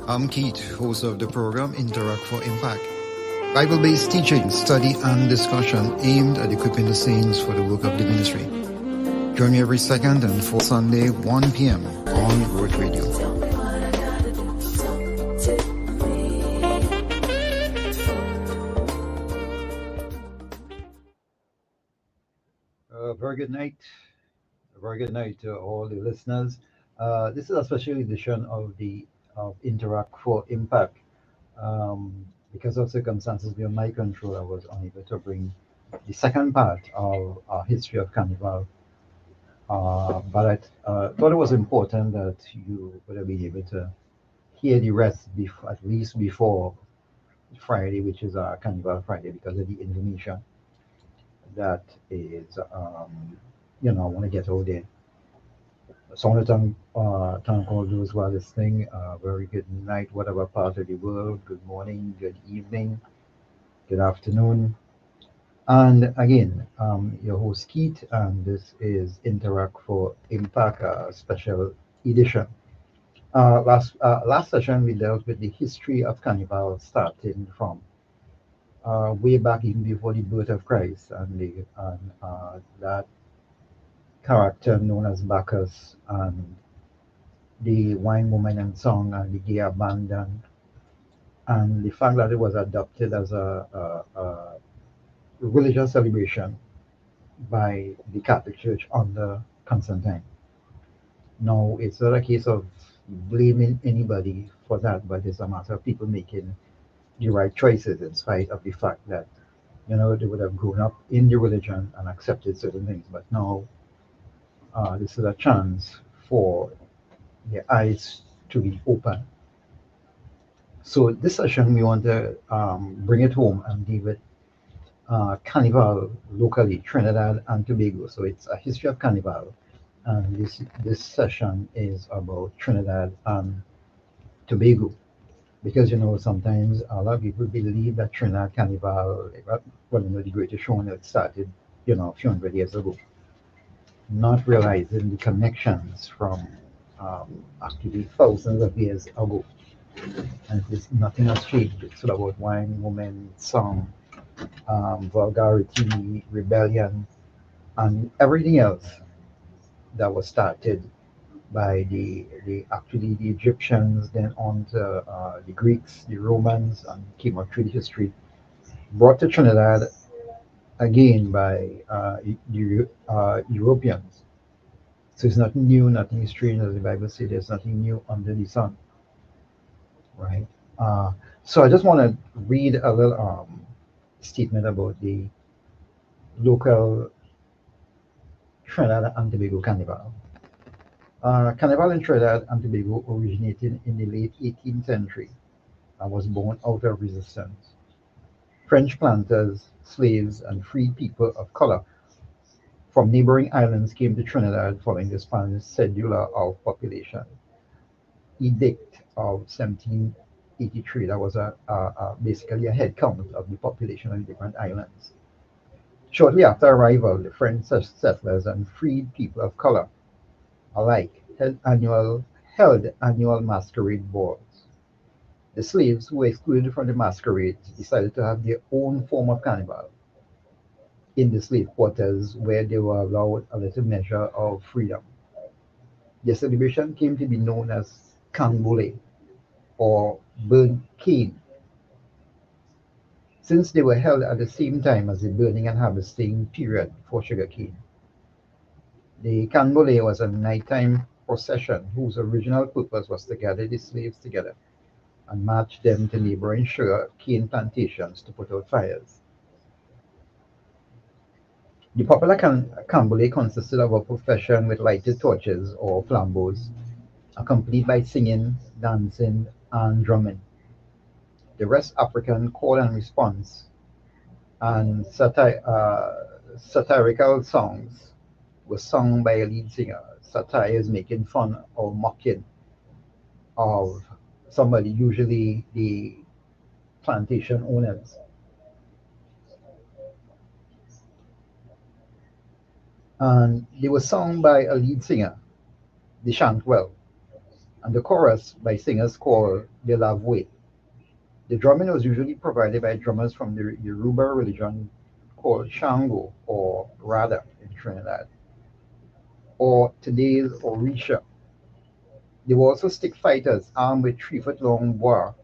I'm Keith, host of the program Interact for Impact. Bible-based teaching, study, and discussion aimed at equipping the saints for the work of the ministry. Join me every second and fourth Sunday, 1 p.m. on Burke Radio. Very good night. A very good night to all the listeners. This is a special edition of Interact for Impact. Because of circumstances beyond my control, I was unable to bring the second part of our history of Carnival. But I thought it was important that you would have been able to hear the rest at least before Friday, which is our Carnival Friday, because of the information that is, I want to get out there. So I want to thank all those who are listening. Very good night, whatever part of the world. Good morning, good evening, good afternoon. And again, your host Keith, and this is Interact for Impact, special edition. Last session we dealt with the history of Carnival, starting from way back even before the birth of Christ, and that character known as Bacchus, and the wine woman and song, and the gay abandon, and the fact that it was adopted as a religious celebration by the Catholic Church under Constantine. Now, it's not a case of blaming anybody for that, but it's a matter of people making the right choices in spite of the fact that, they would have grown up in the religion and accepted certain things. But now, this is a chance for their eyes to be open. So this session, we want to bring it home and deal with Carnival locally, Trinidad and Tobago. So it's a history of Carnival, and this session is about Trinidad and Tobago, because sometimes a lot of people believe that Trinidad Carnival, the greatest show that started a few hundred years ago, not realizing the connections from actually thousands of years ago. And nothing has changed. It's all about wine, woman, song, vulgarity, rebellion, and everything else that was started by the Egyptians, then on to the Greeks, the Romans, and came up through the history, brought to Trinidad again by Europeans. So it's nothing new, nothing strange, as the Bible says. There's nothing new under the sun, right? So I just want to read a little statement about the local Trinidad and Tobago Carnival. Carnival in Trinidad and Tobago originated in the late 18th century and was born out of resistance. French planters, slaves, and freed people of color from neighboring islands came to Trinidad following the Spanish Cedula of Population Edict of 1783. That was basically a head count of the population of different islands. Shortly after arrival, the French settlers and freed people of color alike held annual masquerade balls. The slaves who were excluded from the masquerades decided to have their own form of carnival in the slave quarters, where they were allowed a little measure of freedom. The celebration came to be known as Canbole, or burn cane, since they were held at the same time as the burning and harvesting period for sugarcane. The Canbole was a nighttime procession whose original purpose was to gather the slaves together and march them to neighboring sugar cane plantations to put out fires. The popular Canbole consisted of a procession with lighted torches or flambeaux, accompanied by singing, dancing, and drumming. The West African call and response and satirical songs were sung by a lead singer. Satire is making fun or mocking of somebody, usually the plantation owners. And they were sung by a lead singer. they chant well, and the chorus by singers called the Lavue. The drumming was usually provided by drummers from the Yoruba religion called Shango or Rada in Trinidad, or today's Orisha. They were also stick fighters armed with 3 foot long boar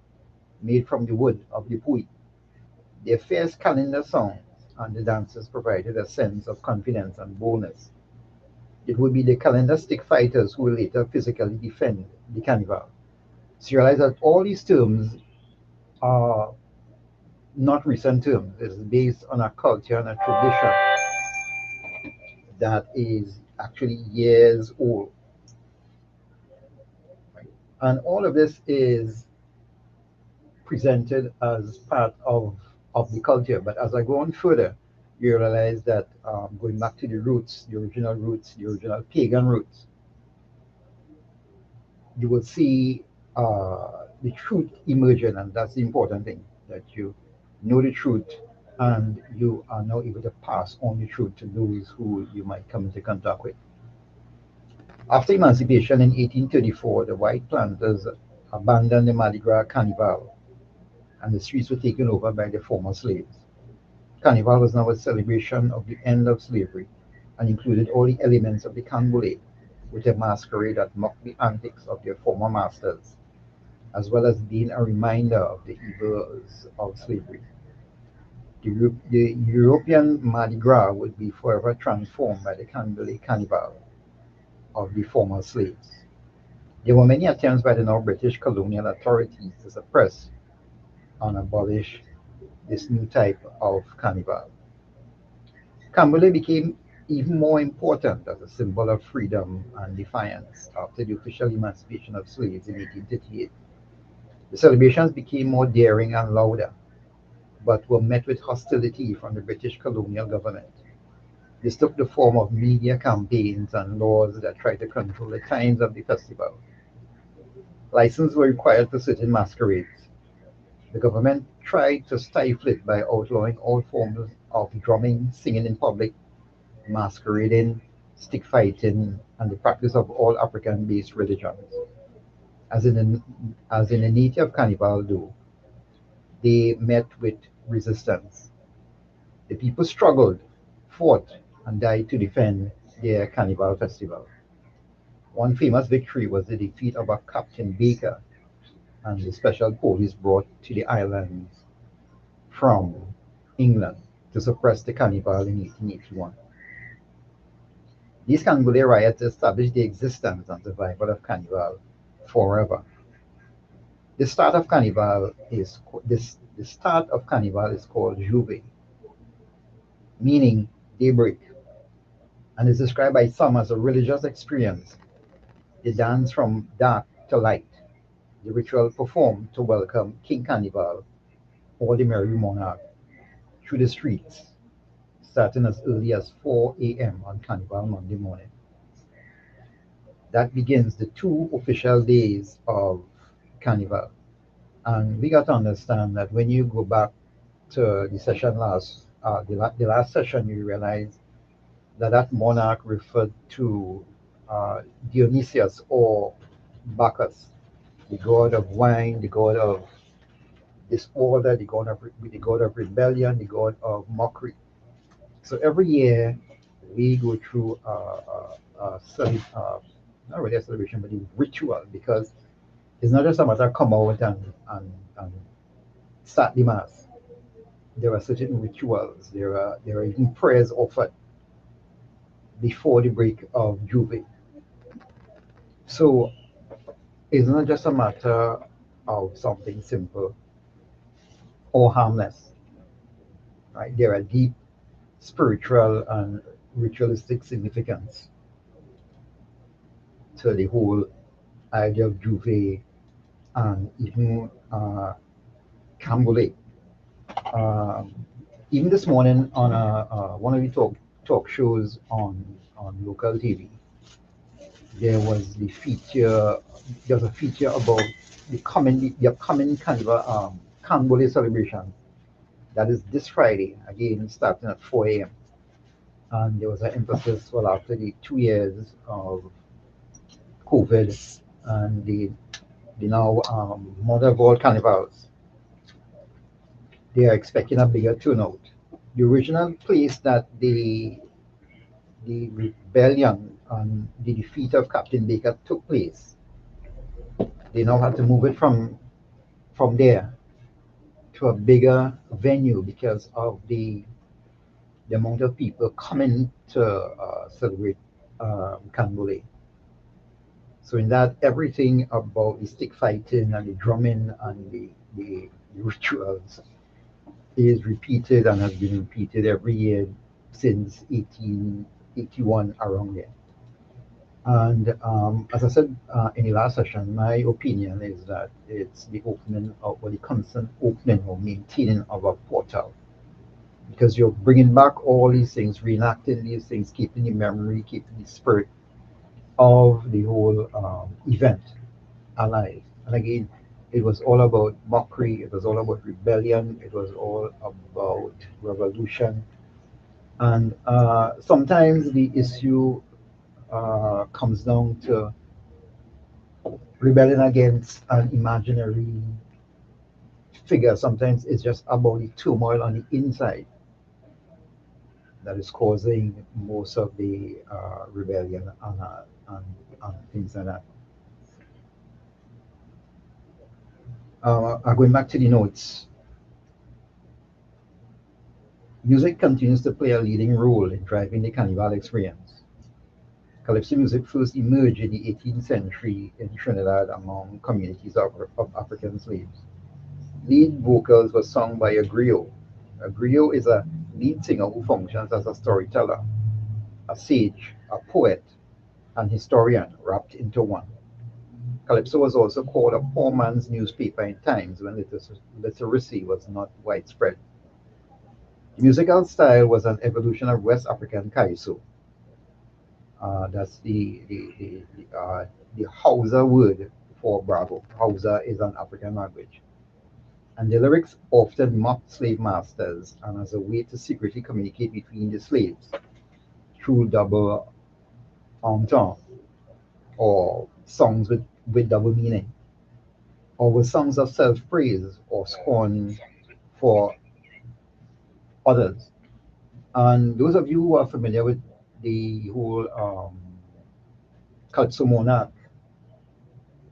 made from the wood of the pui. Their fierce calendar songs and the dances provided a sense of confidence and boldness. It would be the calendar stick fighters who will later physically defend the carnival. So you realize that all these terms are not recent terms. It's based on a culture and a tradition that is actually years old. Right? And all of this is presented as part of the culture. But as I go on further, you realize that going back to the roots, the original pagan roots, you will see the truth emerging, and that's the important thing, that you know the truth and you are now able to pass on the truth to those who you might come into contact with. After emancipation in 1834, the white planters abandoned the Mardi Gras Carnival and the streets were taken over by the former slaves. Carnival was now a celebration of the end of slavery and included all the elements of the canboulay, with a masquerade that mocked the antics of their former masters, as well as being a reminder of the evils of slavery. The European Mardi Gras would be forever transformed by the canboulay carnival of the former slaves. There were many attempts by the now British colonial authorities to suppress and abolish this new type of carnival. Cambodia became even more important as a symbol of freedom and defiance after the official emancipation of slaves in 1838. The celebrations became more daring and louder, but were met with hostility from the British colonial government. This took the form of media campaigns and laws that tried to control the times of the festival. Licenses were required for certain masquerades. The government tried to stifle it by outlawing all forms of drumming, singing in public, masquerading, stick fighting, and the practice of all African-based religions. As in, the, as in the native carnival, though, they met with resistance. The people struggled, fought, and died to defend their carnival festival. One famous victory was the defeat of a Captain Baker and the special police brought to the islands from England to suppress the carnival in 1881. These Canboulay riots established the existence and survival of Carnival forever. The start of Carnival is the start of Carnival is called Juve, meaning daybreak, and is described by some as a religious experience. The dance from dark to light, the ritual performed to welcome King Carnival or the Merry Monarch through the streets, starting as early as 4 a.m. on Carnival Monday morning. That begins the 2 official days of Carnival. And we got to understand that when you go back to the session the last session, you realize that that monarch referred to Dionysius or Bacchus, the god of wine, the god of disorder, the god of rebellion, the god of mockery. So every year we go through not really a celebration, but a ritual, because it's not just a matter of come out and start the mass. There are certain rituals. There are even prayers offered before the break of Juve. So it's not just a matter of something simple or harmless, right? There are deep spiritual and ritualistic significance to the whole idea of Juve and even Cambole. Um, Even this morning on one of the talk shows on local TV, there was the feature. There was a feature about the upcoming Carnival Cambole celebration. That is this Friday, again starting at 4 a.m. And there was an emphasis, well, after the 2 years of COVID and the now mother of all carnivals, they are expecting a bigger turnout. The original place that the rebellion and the defeat of Captain Baker took place, they now had to move it from there to a bigger venue because of the amount of people coming to celebrate Canbole. So in that, everything about the stick fighting and the drumming and the rituals is repeated and has been repeated every year since 1881 around there. And as I said in the last session, my opinion is that it's the opening of, or the constant opening or maintaining of a portal, because you're bringing back all these things, reenacting these things, keeping the memory, keeping the spirit of the whole event alive. And again, it was all about mockery, it was all about rebellion, it was all about revolution. And sometimes the issue comes down to rebelling against an imaginary figure. Sometimes it's just about the turmoil on the inside that is causing most of the rebellion and things like that. Going back to the notes, music continues to play a leading role in driving the carnival experience. Calypso music first emerged in the 18th century in Trinidad among communities of African slaves. Lead vocals were sung by a griot. A griot is a lead singer who functions as a storyteller, a sage, a poet, and historian wrapped into one. Calypso was also called a poor man's newspaper in times when literacy was not widespread. The musical style was an evolution of West African calypso. That's the Hausa word for bravo. Hausa is an African language. And the lyrics often mocked slave masters and as a way to secretly communicate between the slaves through double entendre or songs with double meaning, or with songs of self-praise or scorn for others. And those of you who are familiar with the whole Calypso monarch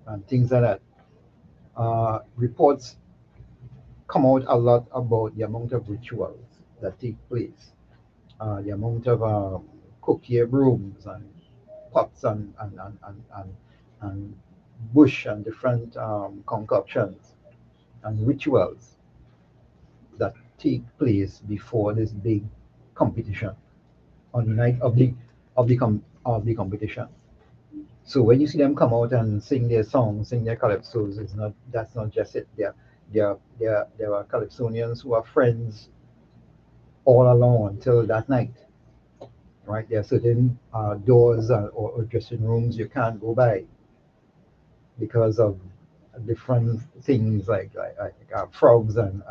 and things like that, reports come out a lot about the amount of rituals that take place, the amount of courier brooms and pots and bush and different concoctions and rituals that take place before this big competition on the night of the competition. So when you see them come out and sing their songs, sing their calypsos, it's not that's not just it. There are calypsonians who are friends all along until that night, right? There are certain doors or dressing rooms you can't go by because of different things like frogs and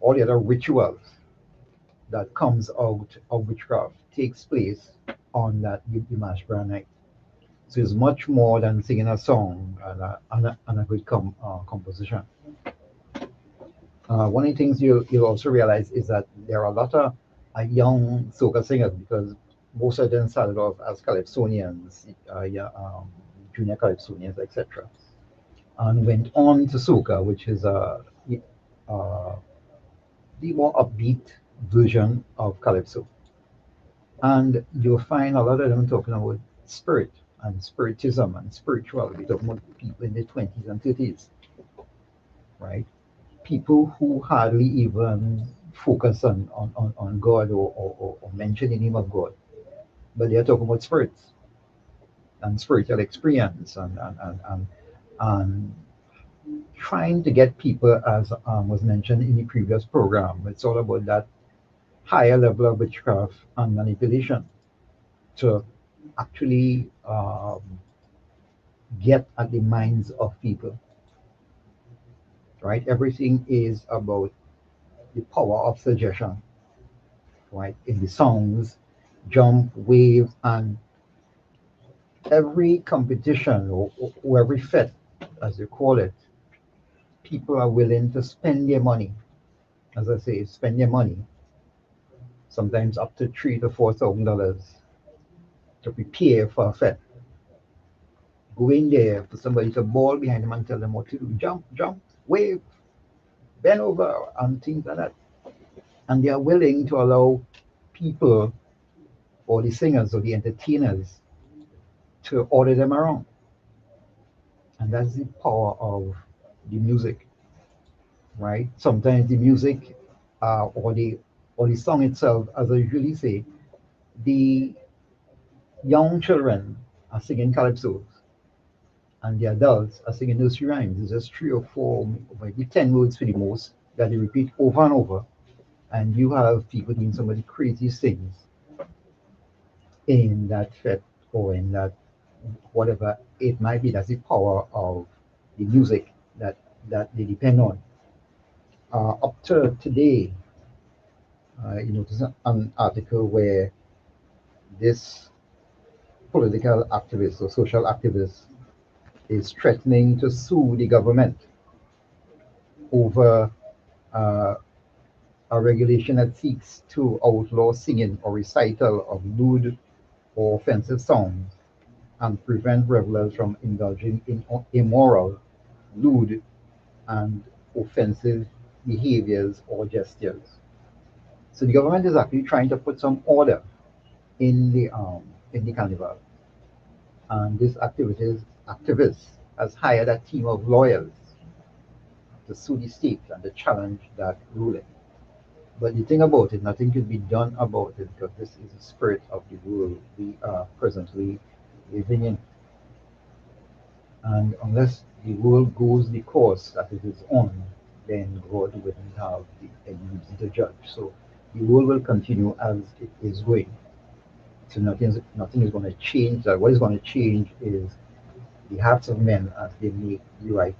all the other rituals that comes out of witchcraft takes place on that Imashbra night. So it's much more than singing a song and a good composition. One of the things you'll also realize is that there are a lot of young soca singers, because most of them started off as calypsonians, junior calypsonians, etc., and went on to soca, which is uh, the more upbeat version of calypso. And you'll find a lot of them talking about spirit and spiritism and spirituality, talking about people in their 20s and 30s, right? People who hardly even focus on God or mention the name of God, but they're talking about spirits and spiritual experience and trying to get people, as was mentioned in the previous program, it's all about that higher level of witchcraft and manipulation to actually get at the minds of people, right? Everything is about the power of suggestion, right? In the songs, jump, wave, and every competition or every fete, as you call it, people are willing to spend their money. As I say, spend their money, sometimes up to $3,000 to $4,000 to prepare for a fete. Go in there for somebody to ball behind them and tell them what to do. Jump, jump, wave, bend over, and things like that. And they are willing to allow people or the singers or the entertainers to order them around. And that's the power of the music, right? Sometimes the music or the song itself, as I usually say, the young children are singing calypsos and the adults are singing nursery rhymes. It's just three or four, maybe 10 words for the most that they repeat over and over. And you have people doing some of the craziest things in that fete or in that whatever it might be. That's the power of the music that they depend on. Up to today, there's an article where this political activist or social activist is threatening to sue the government over uh, a regulation that seeks to outlaw singing or recital of lewd or offensive songs and prevent revelers from indulging in immoral, lewd, and offensive behaviors or gestures. So the government is actually trying to put some order in the carnival, and this activist has hired a team of lawyers to sue the state and to challenge that ruling. But the thing about it, nothing can be done about it because this is the spirit of the world we are presently living in. And unless the world goes the course that it is on, then God wouldn't have any reason to judge. So the world will continue as it is going. So nothing is going to change. That what is going to change is the hearts of men as they make the right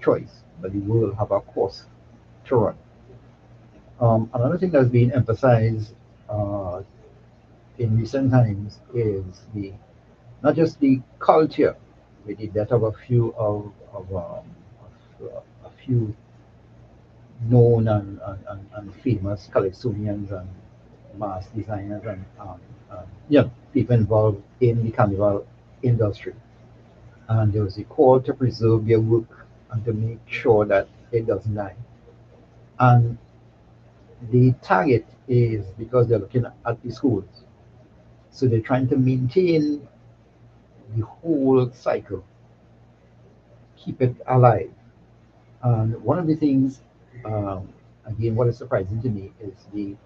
choice. But the world will have a course to run. Another thing that's been emphasized uh, in recent times is the not just the culture with the death of a few a few known and famous Calypsonians and mass designers and people involved in the carnival industry. And there was a call to preserve their work and to make sure that it doesn't die. And the target is because they're looking at the schools. So they're trying to maintain the whole cycle, keep it alive. And one of the things, um, again, what is surprising to me is the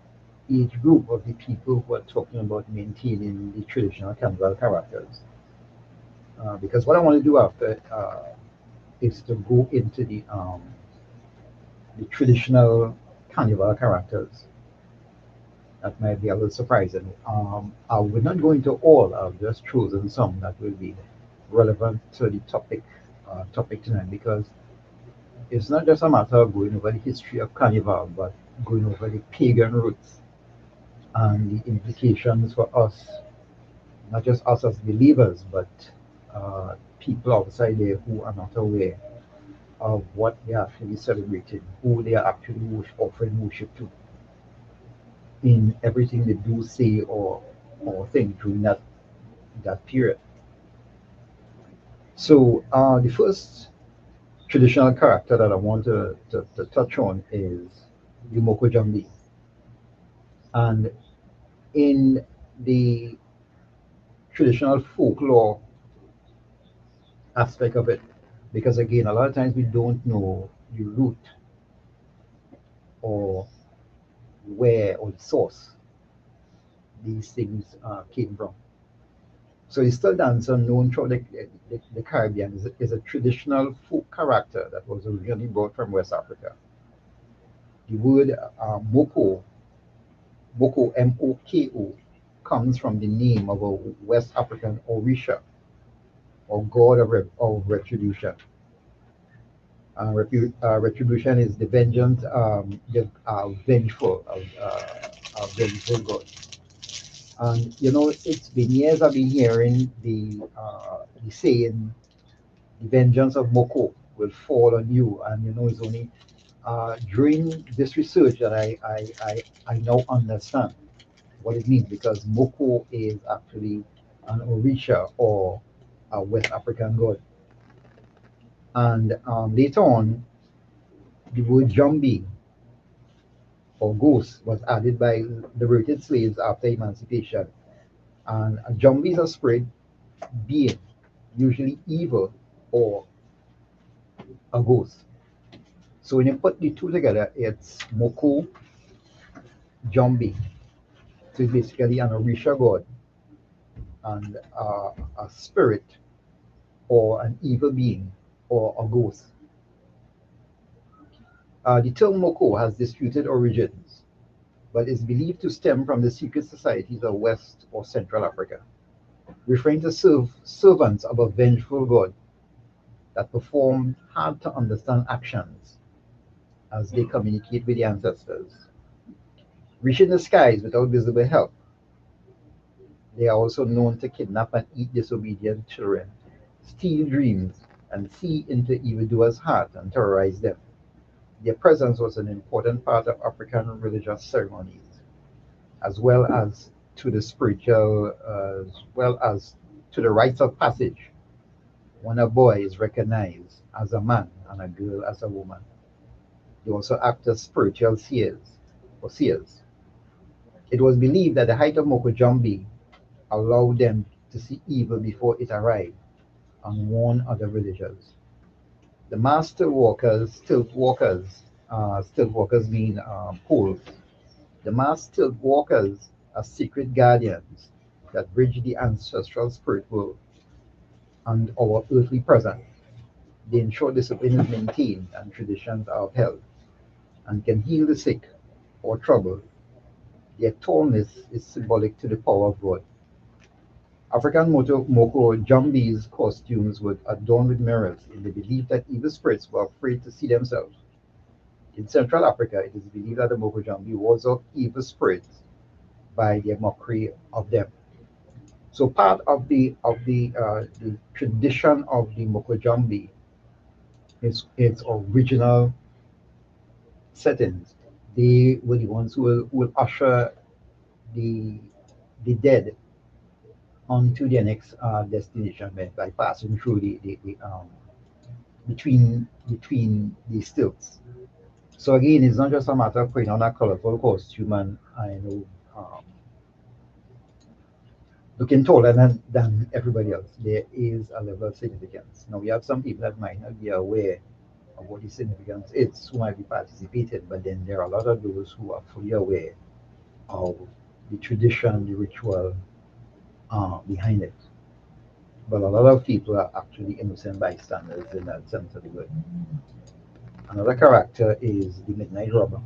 age group of the people who are talking about maintaining the traditional carnival characters. Because what I want to do after is to go into the traditional carnival characters. That might be a little surprising. I will not go into all. I've just chosen some that will be relevant to the topic tonight because it's not just a matter of going over the history of carnival, but going over the pagan roots and the implications for us, not just us as believers, but people outside there who are not aware of what they are actually celebrating, who they are actually offering worship to in everything they do, say, or think during that period. So the first traditional character that I want to touch on is the Moko Jambi. And in the traditional folklore aspect of it, because again, a lot of times we don't know the root or where or the source these things came from. So the still dancer known throughout the Caribbean is a traditional folk character that was originally brought from West Africa. The word Moko, Moko, comes from the name of a West African Orisha, or god of retribution. Retribution is the vengeance, the vengeful god. And you know, it's been years I've been hearing the saying, "The vengeance of Moko will fall on you." And you know, it's only during this research that I now understand what it means, because Moko is actually an Orisha, or a West African god. And later on, the word Jambi or ghost was added by liberated slaves after emancipation. And a Jambi is a spirit being, usually evil, or a ghost. So when you put the two together, it's Moko Jambi. So it's basically an Orisha god and a spirit, or an evil being, or a ghost. The term Moko has disputed origins, but is believed to stem from the secret societies of West or Central Africa, referring to servants of a vengeful god that perform hard to understand actions as they communicate with the ancestors. Reaching the skies without visible help, they are also known to kidnap and eat disobedient children, steal dreams, and see into evildoers' hearts and terrorize them. Their presence was an important part of African religious ceremonies, as well as to the spiritual, as well as to the rites of passage when a boy is recognized as a man and a girl as a woman. They also act as spiritual seers or seers. It was believed that the height of Mokojambi allowed them to see evil before it arrived and warn other villagers. The masked stilt walkers mean poles. The masked stilt walkers are secret guardians that bridge the ancestral spirit world and our earthly present. They ensure discipline is maintained and traditions are upheld, and can heal the sick or troubled. Their tallness is symbolic to the power of God. African Moko Jumbi's costumes were adorned with mirrors in the belief that evil spirits were afraid to see themselves. In Central Africa, it is believed that the Moko Jambi wards off evil spirits by their mockery of them. So part of the tradition of the Moko Jambi is its original settings. They were the ones who will usher the the dead onto their next destination by passing through the between the stilts. So again, it's not just a matter of putting on a colorful costume and I know looking taller than everybody else. There is a level of significance. Now we have some people that might not be aware of what the significance is, who might be participating, but then there are a lot of those who are fully aware of the tradition, the ritual behind it. But a lot of people are actually innocent bystanders in that sense of the word. Another character is the Midnight Robber.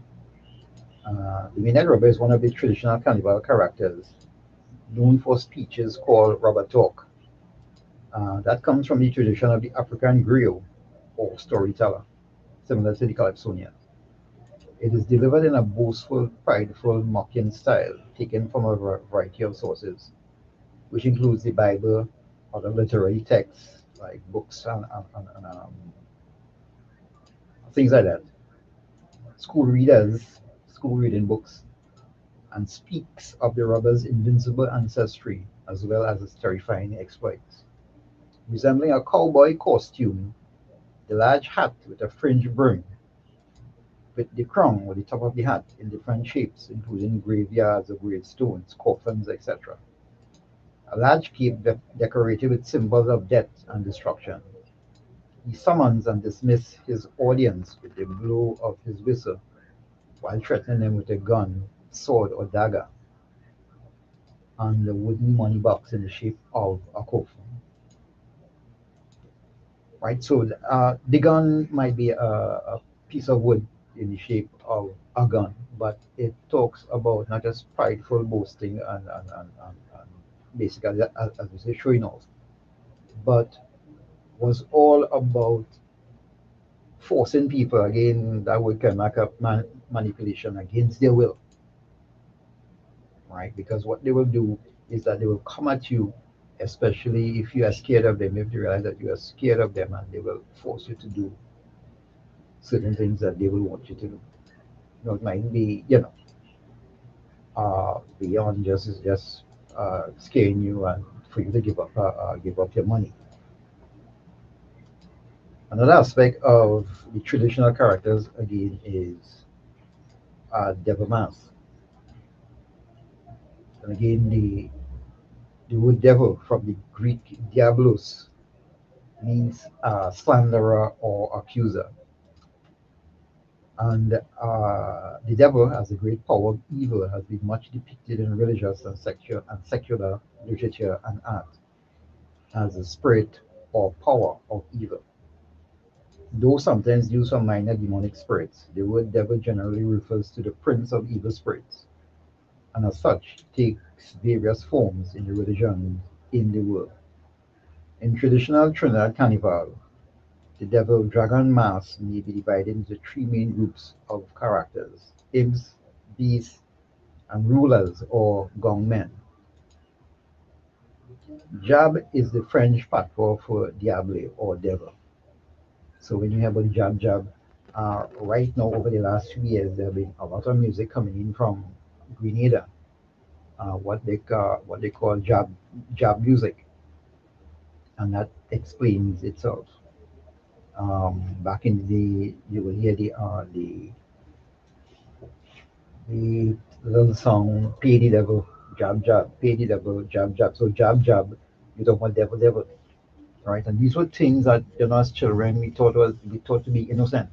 The Midnight Robber is one of the traditional carnival characters known for speeches called Robber Talk. That comes from the tradition of the African griot or storyteller, similar to the Calypsonian. It is delivered in a boastful, prideful, mocking style, taken from a variety of sources, which includes the Bible, other literary texts like books and things like that, school readers, school reading books, and speaks of the robber's invincible ancestry as well as his terrifying exploits. Resembling a cowboy costume, the large hat with a fringe brim, with the crown or the top of the hat in different shapes, including graveyards or gravestones, coffins, etc. A large cape decorated with symbols of death and destruction. He summons and dismisses his audience with a blow of his whistle while threatening them with a gun, sword, or dagger, and a wooden money box in the shape of a coffin. Right? So the gun might be a piece of wood in the shape of a gun, but it talks about not just prideful boasting and basically, as we say, showing off, but was all about forcing people, again, that would can make up manipulation against their will. right? Because what they will do is that they will come at you, especially if you are scared of them, if they realize that you are scared of them, and they will force you to do certain things that they will want you to do. It might be, beyond just scaring you and for you to give up your money. Another aspect of the traditional characters again is devil mask. And again, the word devil from the Greek diablos means slanderer or accuser. And the devil, as a great power of evil, has been much depicted in religious and secular literature and art as a spirit or power of evil. Though sometimes used for minor demonic spirits, the word devil generally refers to the prince of evil spirits, and as such takes various forms in the religions in the world. In traditional Trinidad Carnival, the devil dragon mask may be divided into three main groups of characters: imps, beasts, and rulers or gongmen. Jab is the French patois for diable or devil. So when you hear about jab, right now over the last few years, there have been a lot of music coming in from Grenada, what they call jab music, and that explains itself. Back in the day, you will hear the little song "Pay the Devil, Pay the Devil, Jab." So jab, you talk about devil, right? And these were things that as children we thought to be innocent,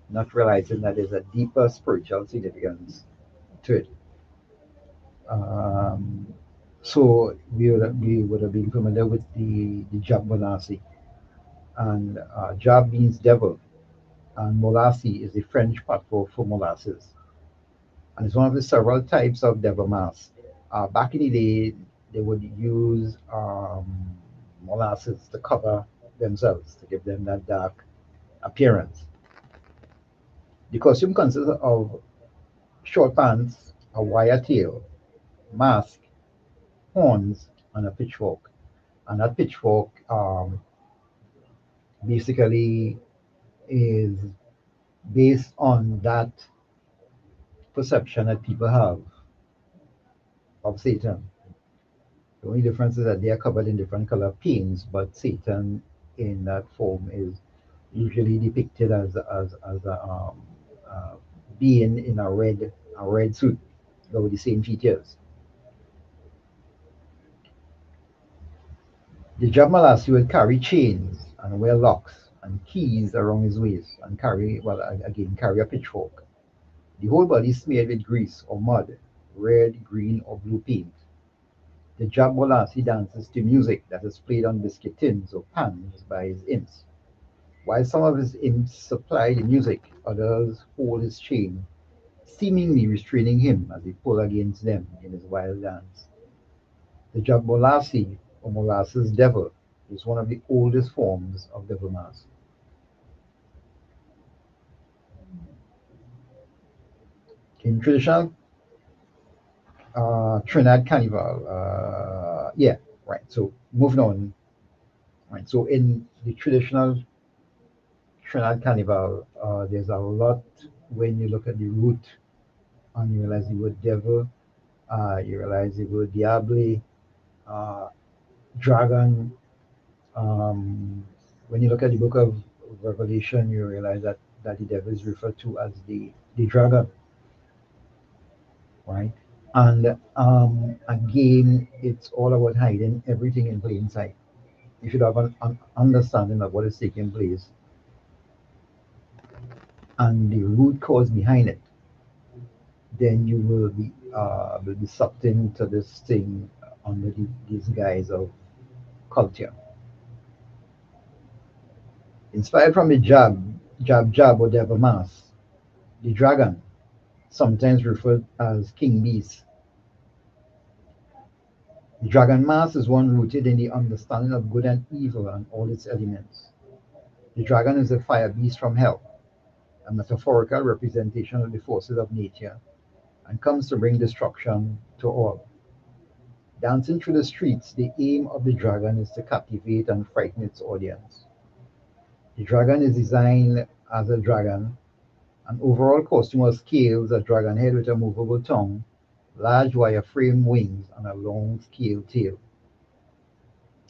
not realizing that there's a deeper spiritual significance to it. Um, so we would have been familiar with the Jab Molasi, and Jab means devil, and Molasi is the French patois for molasses, and it's one of the several types of devil mask. Back in the day, they would use molasses to cover themselves to give them that dark appearance. The costume consists of short pants, a wire tail, mask, horns, and a pitchfork. And that pitchfork basically is based on that perception that people have of Satan. The only difference is that they are covered in different color paints, but Satan in that form is usually depicted as a being in a red suit with the same features. The Jamalas would carry chains and wear locks and keys around his waist and carry a pitchfork. The whole body smeared with grease or mud, red, green, or blue paint. The Jabbolasi dances to music that is played on biscuit tins or pans by his imps. While some of his imps supply the music, others hold his chain, seemingly restraining him as he pull against them in his wild dance. The Jabbolasi, or molasses devil, is one of the oldest forms of devil mask. In traditional Trinidad Carnival, yeah, right. So moving on, right. So in the traditional Trinidad Carnival, there's a lot when you look at the root and you realize the word devil, you realize the word diable, uh, dragon. When you look at the book of Revelation, you realize that the devil is referred to as the dragon, right? And again, it's all about hiding everything in plain sight. If you have an understanding of what is taking place and the root cause behind it, then you will be sucked into this thing under these guise of culture. Inspired from the jab or devil mask, the dragon, sometimes referred as king beast. The dragon mask is one rooted in the understanding of good and evil and all its elements. The dragon is a fire beast from hell, a metaphorical representation of the forces of nature and comes to bring destruction to all. Dancing through the streets, the aim of the dragon is to captivate and frighten its audience. The dragon is designed as a dragon. An overall costume of scales, a dragon head with a movable tongue, large wire-frame wings, and a long scale tail.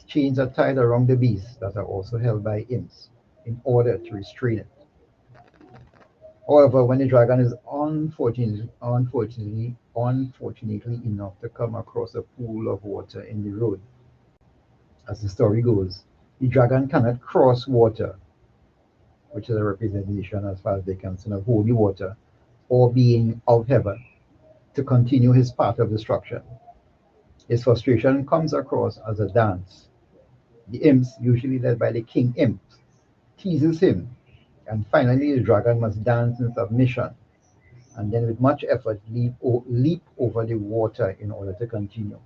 Chains are tied around the beast that are also held by imps in order to restrain it. However, when the dragon is unfortunately enough to come across a pool of water in the road, as the story goes, the dragon cannot cross water, which is a representation, as far as they can see, of holy water, or being of heaven, to continue his path of destruction. His frustration comes across as a dance. The imps, usually led by the king imp, teases him, and finally the dragon must dance in submission, and then with much effort leap over the water in order to continue.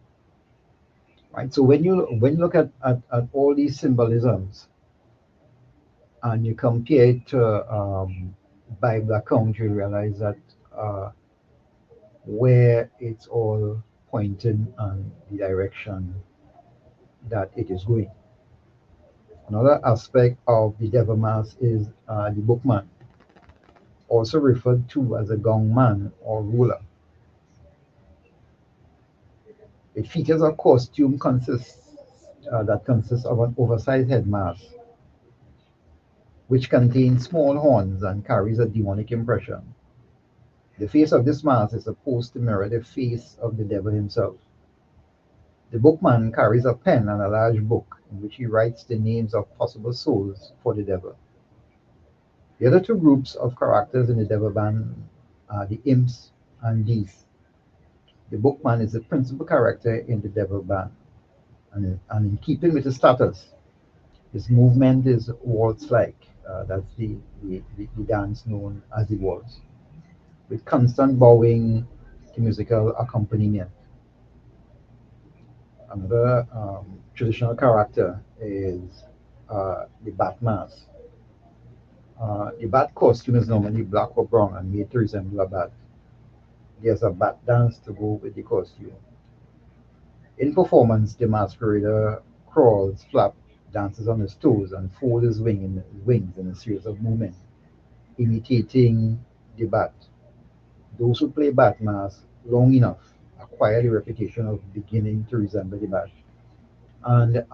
Right. So when you look at all these symbolisms and you compare it to Bible account, you realize that uh, where it's all pointing and the direction that it is going. Another aspect of the devil mask is the bookman, also referred to as a gong man or ruler. It features a costume that consists of an oversized head mask, which contains small horns and carries a demonic impression. The face of this mask is supposed to mirror the face of the devil himself. The bookman carries a pen and a large book in which he writes the names of possible souls for the devil. The other two groups of characters in the devil band are the imps and beasts. The bookman is the principal character in the devil band, and in keeping with his status, his movement is waltz-like. That's the dance known as the waltz, with constant bowing to musical accompaniment. Another traditional character is the bat mask. The bat costume is normally black or brown and made to resemble a bat. There's a bat dance to go with the costume. In performance, the masquerader crawls, flaps, dances on his toes, and folds his wings in a series of movements, imitating the bat. Those who play bat mask long enough acquire the reputation of beginning to resemble the bat. And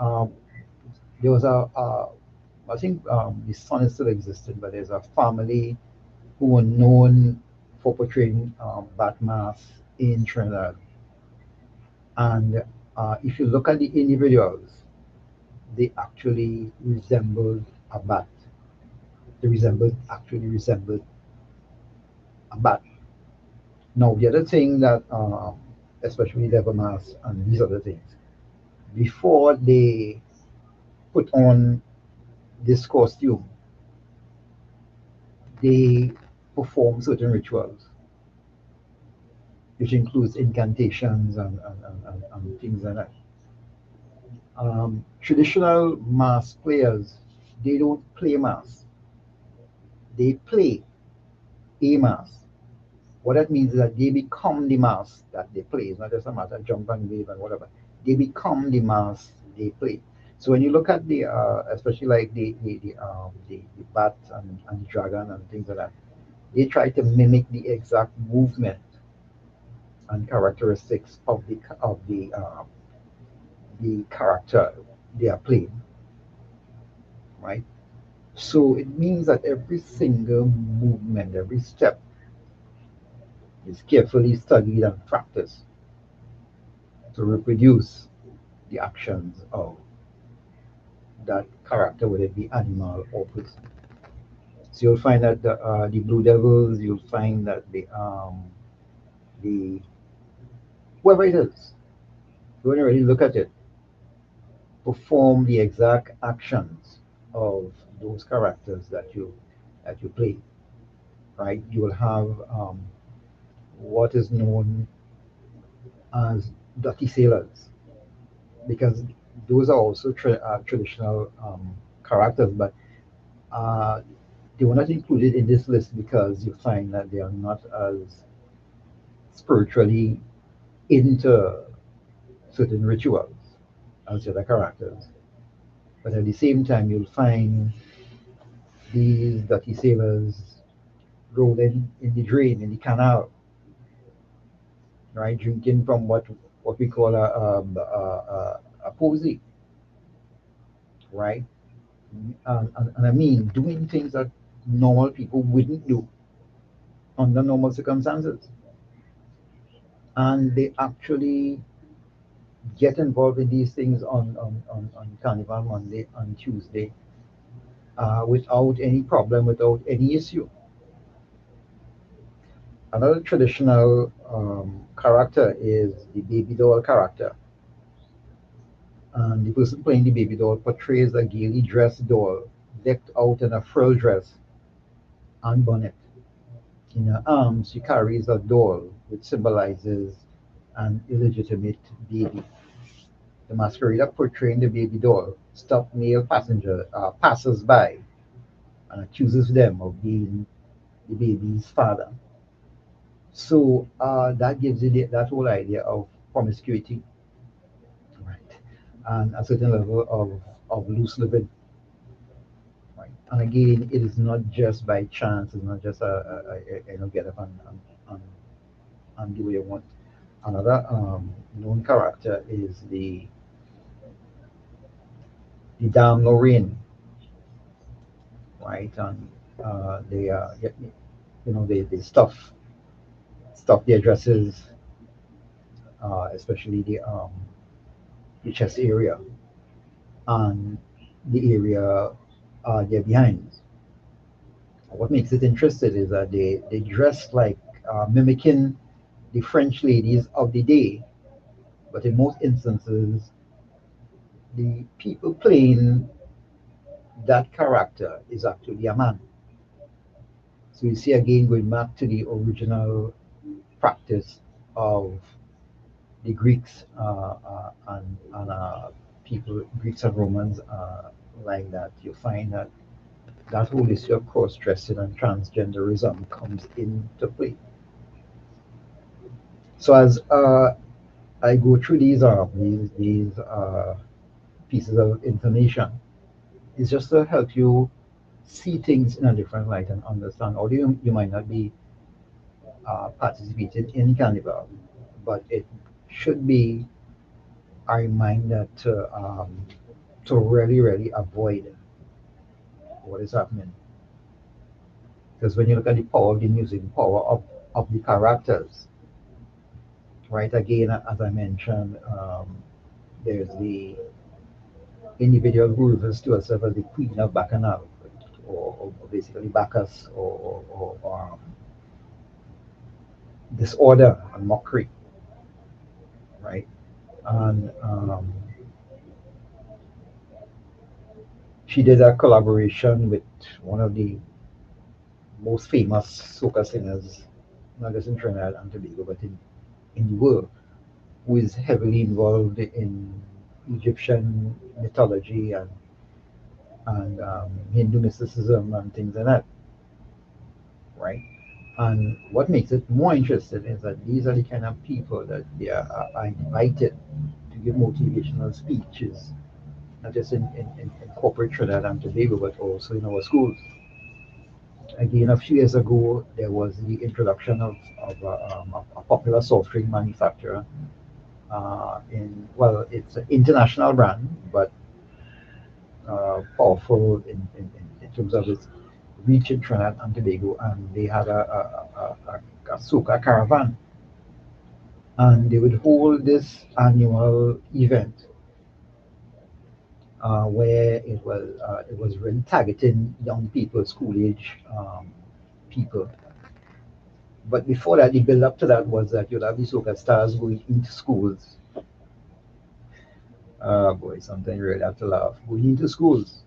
there was I think the son is still existing, but there's a family who were known for portraying bat masks in Trinidad. And if you look at the individuals, they actually resembled a bat. Actually resembled a bat. Now, the other thing that, especially leather masks and these other things, before they put on this costume, they perform certain rituals, which includes incantations and things like that. Traditional mask players, they don't play mask, they play a mask. What that means is that they become the mask that they play. It's not just a matter of jump and wave and whatever. They become the mask they play. So when you look at the, especially like the bat and the dragon and things like that, they try to mimic the exact movement and characteristics of the character they are playing, right? So it means that every single movement, every step is carefully studied and practiced to reproduce the actions of that character, whether it be animal or person. So you'll find that the Blue Devils, you'll find that the whoever it is, when you really look at it, perform the exact actions of those characters that you play. Right? You will have what is known as dirty sailors, because those are also traditional characters, but uh, they were not included in this list because you find that they are not as spiritually into certain rituals as the other characters. But at the same time, you'll find these dirty sailors rolling in the drain, in the canal, right? Drinking from what we call a posy, right? And I mean, doing things that normal people wouldn't do under normal circumstances. And they actually get involved in these things on Carnival Monday and Tuesday without any problem, without any issue. Another traditional character is the baby doll character. And the person playing the baby doll portrays a gaily dressed doll decked out in a frill dress and bonnet. In her arms, she carries a doll which symbolizes an illegitimate baby. The masquerader portraying the baby doll stops male passers by and accuses them of being the baby's father. So that gives you that whole idea of promiscuity, right? And a certain level of loose living, right? And again, it is not just by chance. It's not just get up and do what you want. Another known character is the Dame Lorraine, right? And they they stuff their dresses, especially the chest area and the area they're behind. What makes it interesting is that they dress like mimicking the French ladies of the day, but in most instances, the people playing that character is actually a man. So you see again going back to the original practice of the Greeks and people, Greeks and Romans like that. You find that that whole issue of cross-dressing and transgenderism comes into play. So as I go through these pieces of information, it's just to help you see things in a different light and understand. Although you might not be participating in Carnival, but it should be a reminder to really avoid what is happening. Because when you look at the power of the music, the power of the characters, right? Again, as I mentioned, there's the individual who refers to herself as the Queen of Bacchanal, or basically Bacchus, or disorder and mockery, right? And she did a collaboration with one of the most famous soca singers, not just in Trinidad and Tobago, but in the world, who is heavily involved in Egyptian mythology and Hindu mysticism and things like that, right? And what makes it more interesting is that these are the kind of people that they are invited to give motivational speeches, not just in corporate Trinidad and Tobago, but also in our schools. Again, a few years ago, there was the introduction of a popular soft drink manufacturer. Well, it's an international brand, but powerful in terms of its reach in Trinidad and Tobago, and they had a soca caravan, and they would hold this annual event where it was really targeting young people, school age people. But before that, the build up to that was that you'd have these soca stars going into schools. Boy, sometimes you really have to laugh. Going into schools,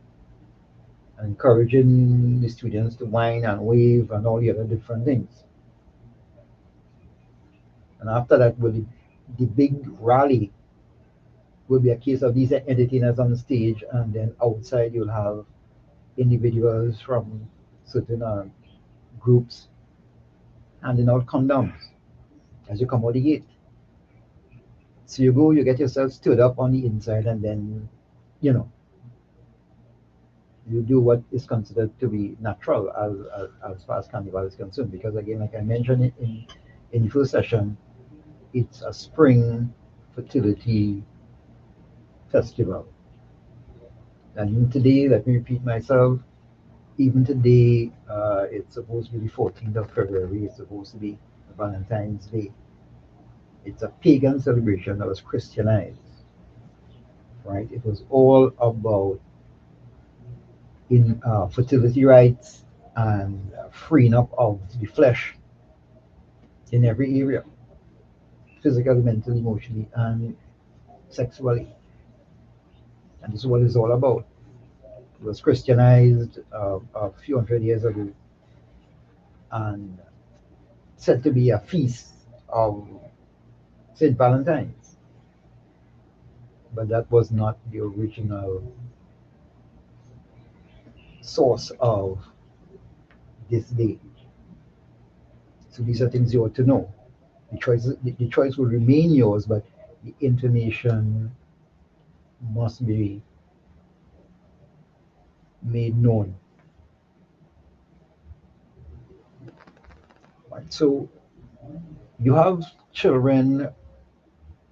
encouraging the students to whine and wave and all the other different things. And after that, the big rally will be a case of these entertainers on stage, and then outside you'll have individuals from certain groups handing out condoms. as you come out the gate. So you go, you get yourself stood up on the inside, and then, you know, you do what is considered to be natural as far as carnival is concerned. Because again, like I mentioned in the first session, it's a spring fertility festival. And even today, let me repeat myself, even today, it's supposed to be the 14th of February, it's supposed to be Valentine's Day. It's a pagan celebration that was Christianized, right? It was all about in fertility rights and freeing up of the flesh in every area, physically, mentally, emotionally, and sexually. And this is what it's all about. It was Christianized a few hundred years ago and said to be a feast of St. Valentine's. But that was not the original source of this day. So these are things you ought to know. The choice will remain yours, but the information must be made known. Right? So you have children,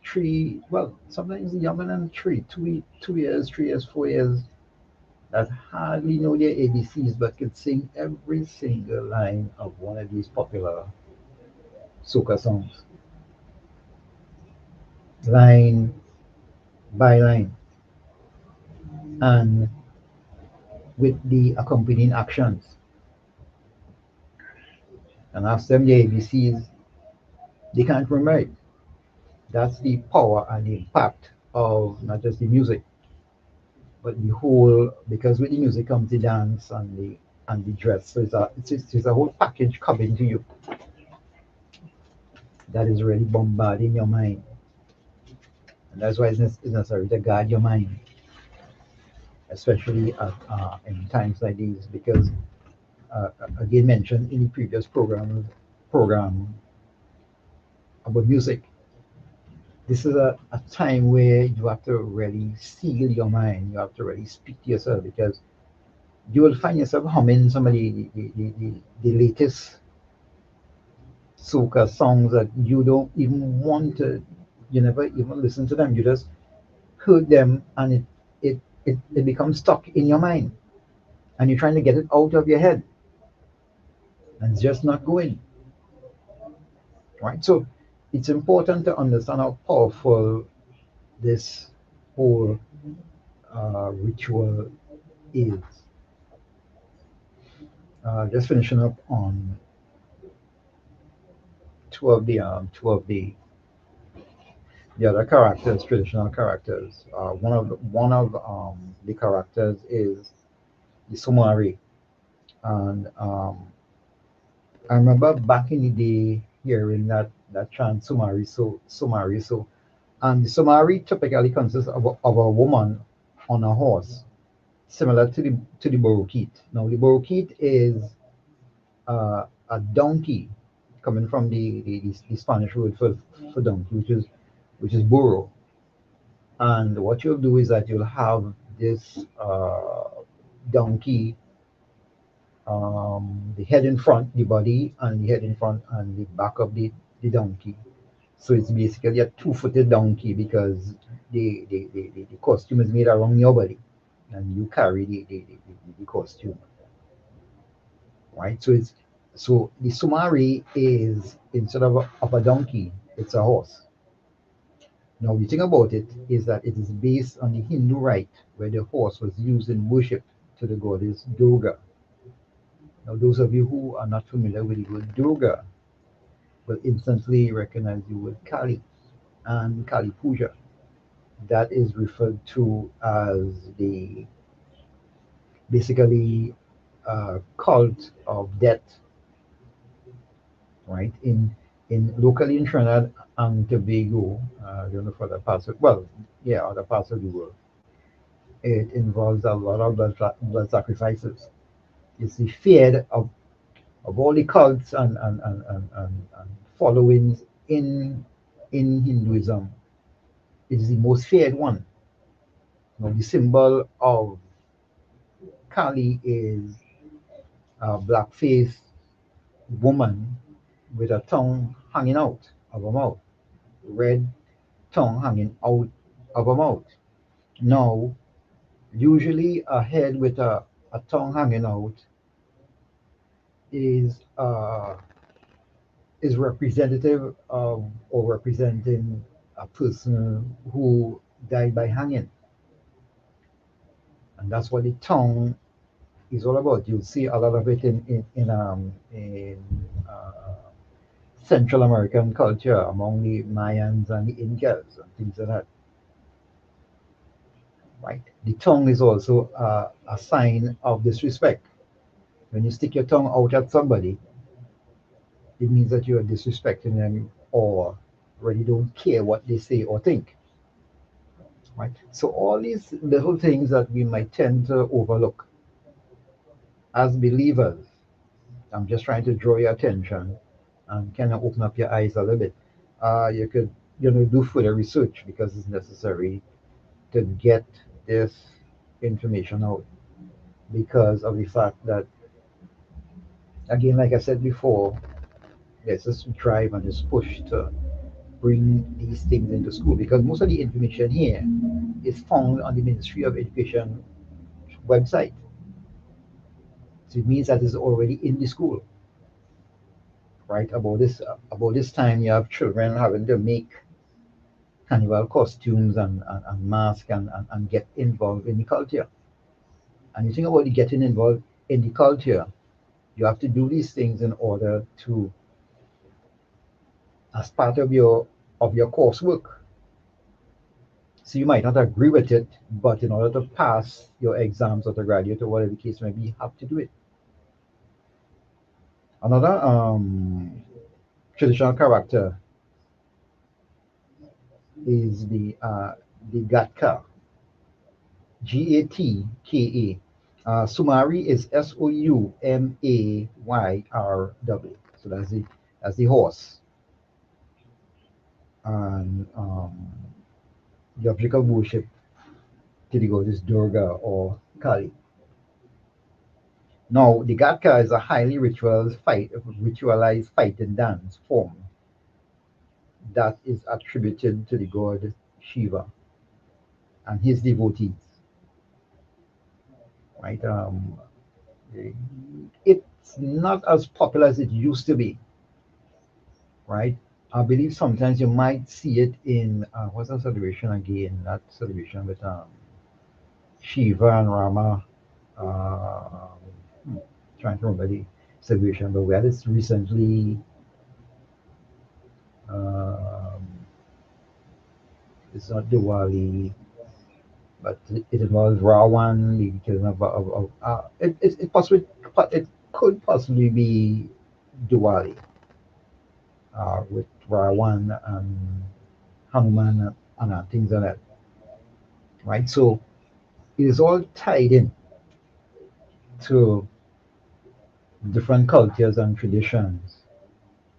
three, well, sometimes younger than three, 2 years, 3 years, 4 years, that hardly know their ABCs but can sing every single line of one of these popular soca songs, line by line, and with the accompanying actions. And ask them the ABCs, they can't remember it. That's the power and the impact of not just the music, but the whole, because with the music comes the dance and the dress. So it's a whole package coming to you that is really bombarding your mind. And that's why it's necessary to guard your mind, especially in times like these, because again mentioned in the previous program about music. This is a time where you have to really seal your mind. You have to really speak to yourself because you will find yourself humming some of the latest soca songs that you don't even want to, you never even listen to them. You just heard them and it becomes stuck in your mind and you're trying to get it out of your head and it's just not going. Right? So it's important to understand how powerful this whole ritual is. Just finishing up on two of the other characters, traditional characters. One of the characters is the Sumari, and I remember back in the day hearing that chant Sumari so Sumari so, and the Sumari typically consists of a woman on a horse, similar to the Borokit. Now the Borokit is a donkey, coming from the Spanish word for donkey, which is burro. And what you'll do is that you'll have this donkey, the head in front, the body, and the head in front, and the back of the donkey. So it's basically a two-footed donkey because the costume is made around your body, and you carry the costume, right? So the Sumari is instead of a donkey, it's a horse. Now, the thing about it is that it is based on the Hindu rite where the horse was used in worship to the goddess Durga. Now, those of you who are not familiar with the word Durga will instantly recognize the word Kali and Kali Puja. That is referred to as the basically cult of death, right? In locally in Trinidad and Tobago, I don't know for other parts of, well, yeah, other parts of the world, it involves a lot of blood sacrifices. It's the fear of all the cults and followings in Hinduism is the most feared one. Now, the symbol of Kali is a black-faced woman with a tongue hanging out of her mouth, red tongue hanging out of her mouth. Now, usually a head with a tongue hanging out is is representative of or representing a person who died by hanging, and that's what the tongue is all about. You'll see a lot of it in Central American culture among the Mayans and the Incas and things like that. Right? The tongue is also a sign of disrespect. When you stick your tongue out at somebody, it means that you are disrespecting them or really don't care what they say or think. Right? So all these little things that we might tend to overlook as believers, I'm just trying to draw your attention and kind of open up your eyes a little bit. You could, do further research because it's necessary to get this information out because of the fact that, again, like I said before, there's this drive and this push to bring these things into school because most of the information here is found on the Ministry of Education website. So it means that it's already in the school, right? About this time, you have children having to make carnival costumes and masks and get involved in the culture. And you think about getting involved in the culture, you have to do these things in order to, as part of your coursework. So you might not agree with it, but in order to pass your exams or to graduate or whatever the case may be, you have to do it. Another traditional character is the Gatka, Gatka. Sumari is Soumayr. So that's the horse, and the object of worship to the goddess Durga or Kali. Now, the Gatka is a highly ritualized fight and dance form that is attributed to the god Shiva and his devotees. Right? It's not as popular as it used to be. Right? I believe sometimes you might see it in what's that celebration again? That celebration with Shiva and Rama. Uh, hmm, trying to remember the celebration, but we had this recently. Um, it's not Diwali, but it involves Rawan, the killing it could possibly be Diwali with Rawan and Hanuman and things like that, right? So it is all tied in to different cultures and traditions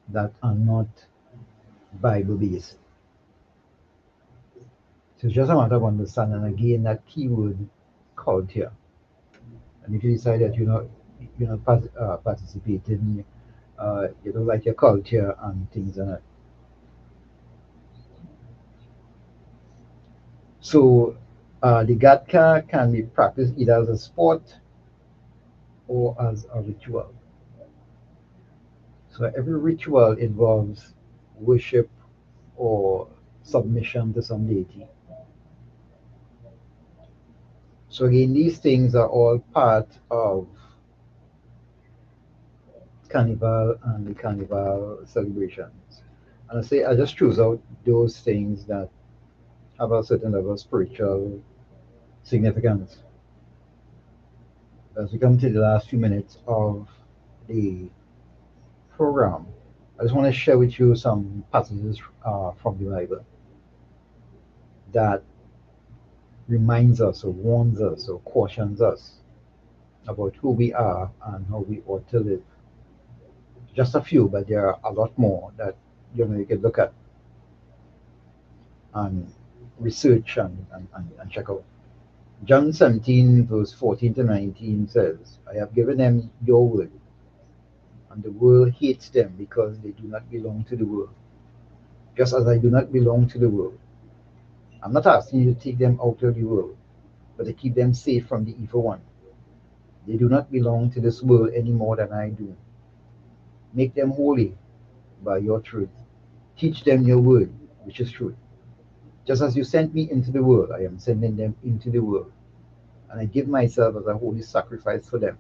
that are not Bible based. So it's just a matter of understanding again that keyword culture. And if you decide that you're not participating, you don't like your culture and things like that. So the Gatka can be practiced either as a sport or as a ritual. So every ritual involves worship or submission to some deity. So again, these things are all part of Carnival and the Carnival celebrations. And I just choose out those things that have a certain level of spiritual significance. As we come to the last few minutes of the program, I just want to share with you some passages from the Bible that reminds us or warns us or cautions us about who we are and how we ought to live. Just a few, but there are a lot more that you can look at and research and check out. John 17, verse 14 to 19 says, I have given them your word, and the world hates them because they do not belong to the world, just as I do not belong to the world. I'm not asking you to take them out of the world, but to keep them safe from the evil one. They do not belong to this world any more than I do. Make them holy by your truth. Teach them your word, which is truth. Just as you sent me into the world, I am sending them into the world. And I give myself as a holy sacrifice for them,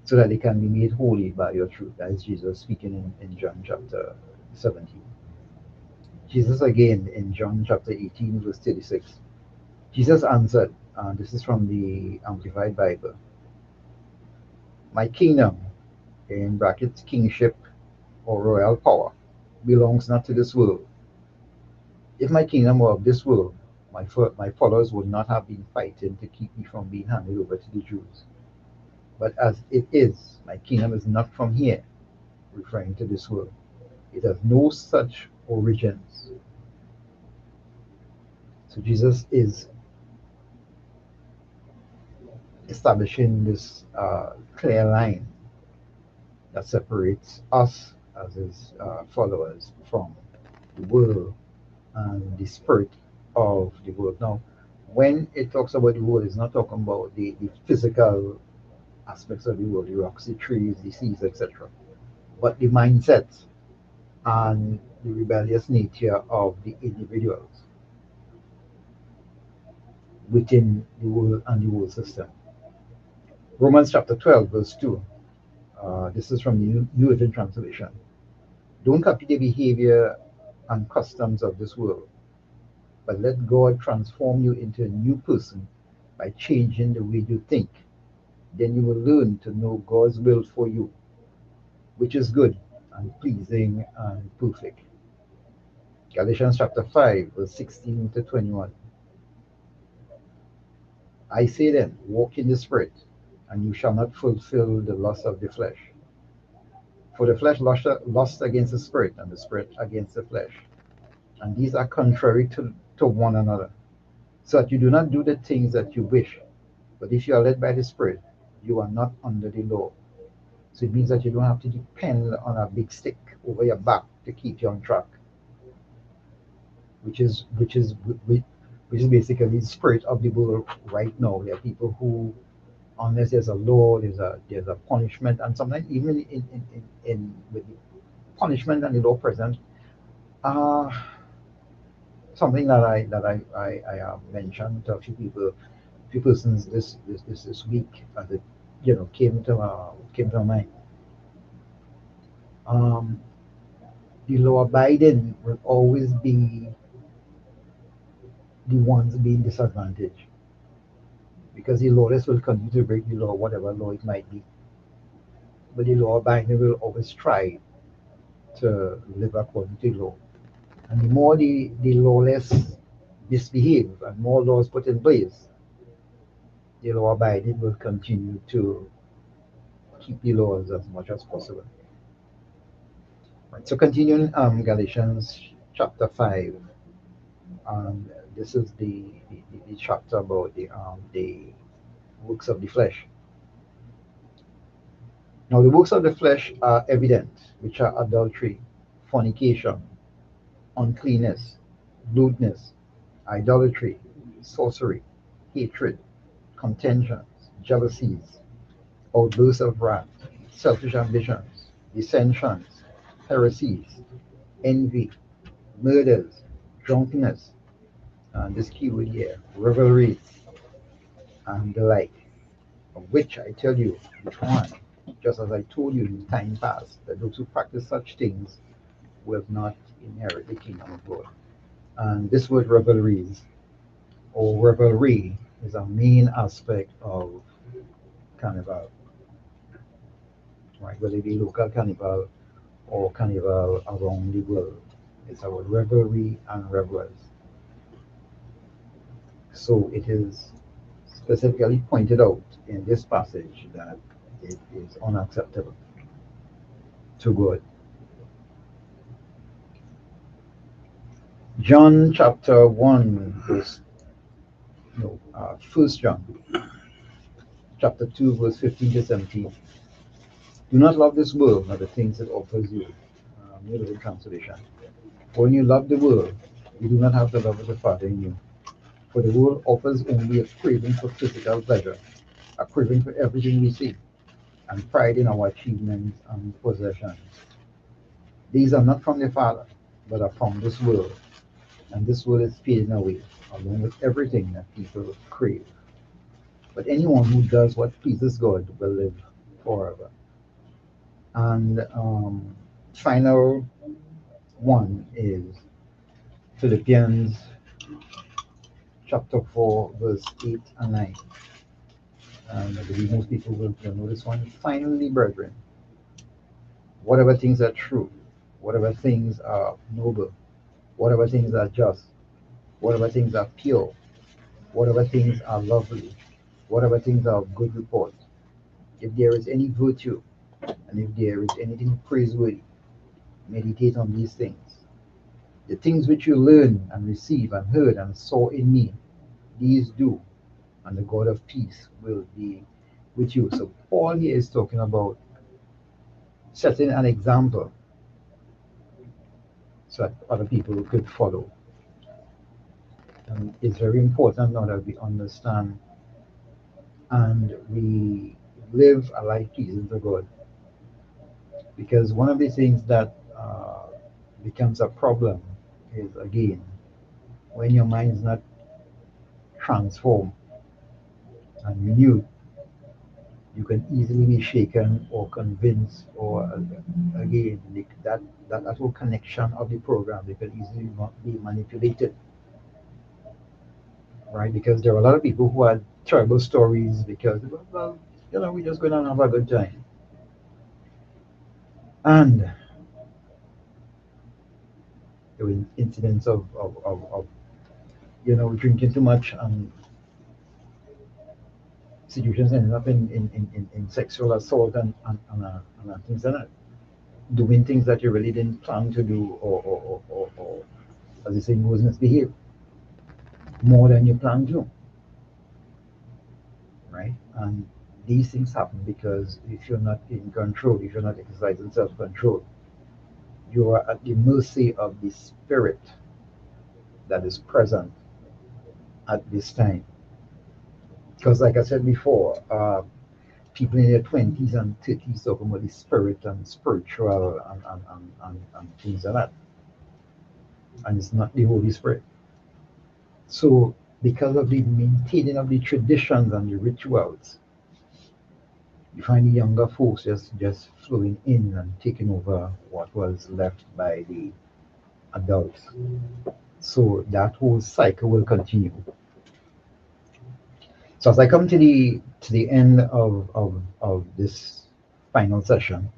so that they can be made holy by your truth. That is Jesus speaking in John chapter 17. Jesus again in John chapter 18, verse 36. Jesus answered, this is from the Amplified Bible, my kingdom, in brackets, kingship or royal power, belongs not to this world. If my kingdom were of this world, my followers would not have been fighting to keep me from being handed over to the Jews. But as it is, my kingdom is not from here, referring to this world. It has no such origins. So Jesus is establishing this clear line that separates us as his followers from the world and the spirit of the world. Now, when it talks about the world, it's not talking about the physical aspects of the world, the rocks, the trees, the seas, etc., but the mindset and the rebellious nature of the individuals within the world and the world system. Romans chapter 12, verse 2. This is from the New Living Translation. Don't copy the behavior and customs of this world, but let God transform you into a new person by changing the way you think. Then you will learn to know God's will for you, which is good and pleasing and perfect. Galatians chapter 5, verse 16 to 21. I say then, walk in the Spirit, and you shall not fulfill the lust of the flesh. For the flesh lusts against the Spirit, and the Spirit against the flesh. And these are contrary to one another, so that you do not do the things that you wish. But if you are led by the Spirit, you are not under the law. So it means that you don't have to depend on a big stick over your back to keep you on track, which is which is which is basically the spirit of the world right now. There are people who, unless there's a law, there's a punishment, and sometimes even in with the punishment and the law present, uh, something that I mentioned to a few persons this week as it came to my mind. Um, the law abiding will always be the ones being disadvantaged because the lawless will continue to break the law, whatever law it might be. But the law abiding will always try to live according to law. And the more the lawless misbehave and more laws put in place, the law abiding will continue to keep the laws as much as possible. Right. So continuing Galatians chapter 5, this is the chapter about the works of the flesh. Now the works of the flesh are evident, which are adultery, fornication, uncleanness, lewdness, idolatry, sorcery, hatred, contentions, jealousies, outbursts of wrath, selfish ambitions, dissensions, heresies, envy, murders, drunkenness, and this keyword here, revelries, and the like, of which I tell you, which one, just as I told you in time past, that those who practice such things will not inherit the kingdom of God. And this word revelries or revelry is a main aspect of carnival, right? Whether it be local carnival or carnival around the world. It's about revelry and revelers. So it is specifically pointed out in this passage that it is unacceptable to God. John chapter 1, verse, no, 1 John chapter 2, verse 15 to 17. Do not love this world, nor the things it offers you. New Living Translation. When you love the world, you do not have the love of the Father in you. For the world offers only a craving for physical pleasure, a craving for everything we see, and pride in our achievements and possessions. These are not from the Father, but are from this world, and this world is fading away, along with everything that people crave. But anyone who does what pleases God will live forever. And final one is Philippians chapter 4, verse 8 and 9. And I believe most people will know this one. Finally, brethren, whatever things are true, whatever things are noble, whatever things are just, whatever things are pure, whatever things are lovely, whatever things are of good report, if there is any virtue, and if there is anything praiseworthy, meditate on these things. The things which you learn and receive and heard and saw in me, these do, and the God of peace will be with you. So Paul here is talking about setting an example so that other people could follow. And it's very important now that we understand and we live a life pleasing to God. Because one of the things that becomes a problem is, again, when your mind is not transformed and renewed, you can easily be shaken or convinced, or again, that whole connection of the program, they can easily be manipulated, right? Because there are a lot of people who had terrible stories because, well, we're just going to have a good time. And there were incidents of drinking too much, and situations ended up in sexual assault and things like that. Doing things that you really didn't plan to do, or as you say, was misbehave more than you planned to, right? And these things happen because if you're not in control, if you're not exercising self-control, you are at the mercy of the spirit that is present at this time. Because like I said before, people in their 20s and 30s talking about the spirit and spiritual and things like that. And it's not the Holy Spirit. So because of the maintaining of the traditions and the rituals, you find the younger folks just flowing in and taking over what was left by the adults. So that whole cycle will continue. So as I come to the end of this final session,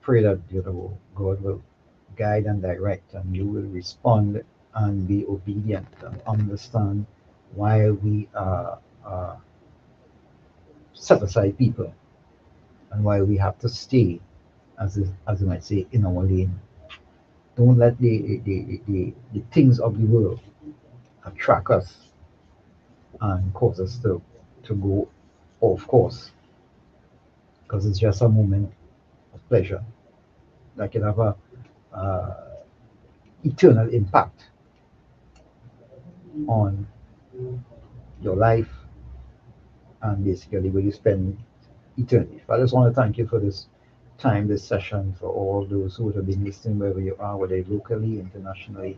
pray that God will guide and direct, and you will respond and be obedient and understand why we are set aside people and why we have to stay, as you might say, in our lane. Don't let the things of the world attract us and cause us to go off course, because it's just a moment of pleasure that can have a eternal impact on your life and basically where you spend eternity. I just want to thank you for this time, this session, for all those who have been listening wherever you are, whether locally, internationally.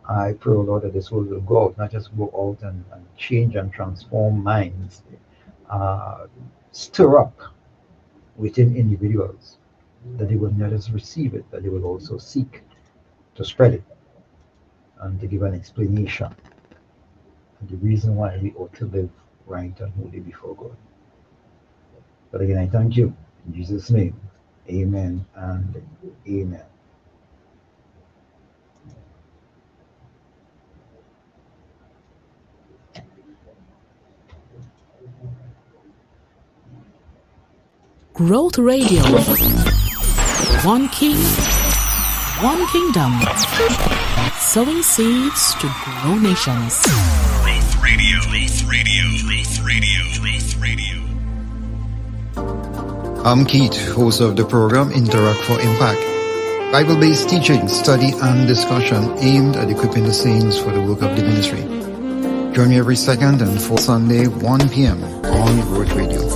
I pray, Lord, that this will go out, not just go out and change and transform minds, stir up within individuals, that they will not just receive it, that they will also seek to spread it and to give an explanation and the reason why we ought to live right and holy before God. But again, I thank you in Jesus' name. Amen and amen. Growth Radio. One King, One Kingdom. Sowing seeds to grow nations. Growth Radio. Growth Radio. Growth Radio. Growth Radio. I'm Keith, host of the program Interact for Impact. Bible-based teaching, study, and discussion aimed at equipping the saints for the work of the ministry. Join me every second and fourth Sunday, 1 p.m. on Growth Radio.